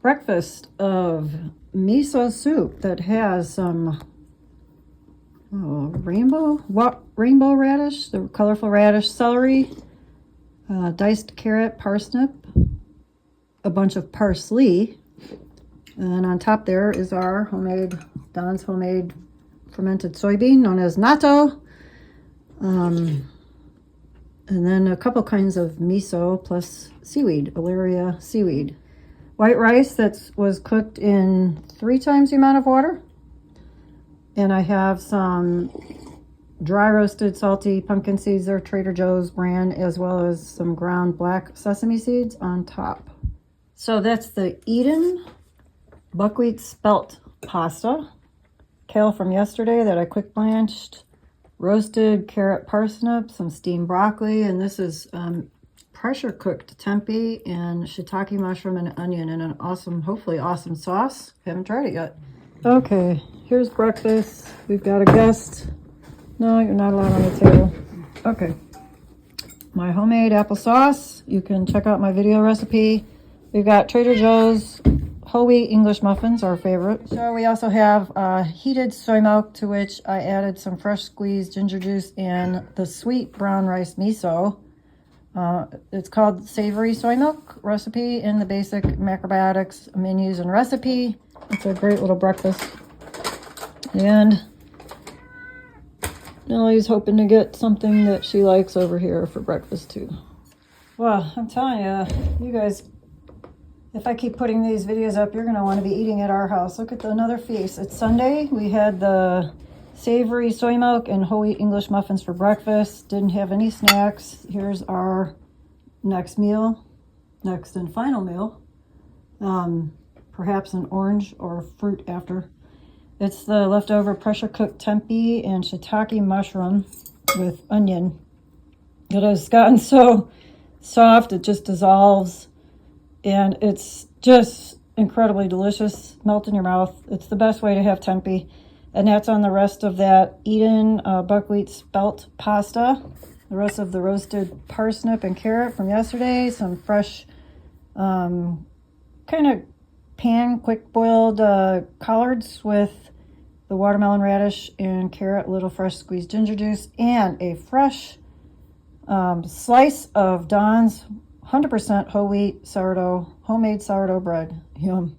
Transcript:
breakfast of miso soup that has some rainbow radish, the colorful radish, celery, diced carrot, parsnip, a bunch of parsley, and on top there is our Don's homemade fermented soybean known as natto, and then a couple kinds of miso plus seaweed, Alaria seaweed. White rice that was cooked in 3 times the amount of water. And I have some dry roasted salty pumpkin seeds, or Trader Joe's brand, as well as some ground black sesame seeds on top. So that's the Eden buckwheat spelt pasta. Kale from yesterday that I quick blanched. Roasted carrot parsnip, some steamed broccoli, and this is pressure cooked tempeh and shiitake mushroom and onion in an awesome, hopefully awesome sauce. Haven't tried it yet. Okay, here's breakfast. We've got a guest. No, you're not allowed on the table. Okay. My homemade applesauce. You can check out my video recipe. We've got Trader Joe's whole wheat English muffins, our favorite. So we also have heated soy milk, to which I added some fresh squeezed ginger juice and the sweet brown rice miso. It's called Savory soy milk recipe in the basic Macrobiotics menus and recipe. It's a great little breakfast. And Nellie's hoping to get something that she likes over here for breakfast too. Well, I'm telling you, you guys, if I keep putting these videos up, you're going to want to be eating at our house. Look at another feast. It's Sunday. We had the savory soy milk and whole wheat English muffins for breakfast. Didn't have any snacks. Here's our next meal, next and final meal. Perhaps an orange or fruit after. It's the leftover pressure cooked tempeh and shiitake mushroom with onion. It has gotten so soft it just dissolves. And it's just incredibly delicious. Melt in your mouth. It's the best way to have tempeh. And that's on the rest of that Eden buckwheat spelt pasta. The rest of the roasted parsnip and carrot from yesterday. Some fresh kind of pan quick boiled collards with the watermelon radish and carrot, little fresh squeezed ginger juice, and a fresh slice of Don's 100% whole wheat sourdough, homemade sourdough bread. Yum.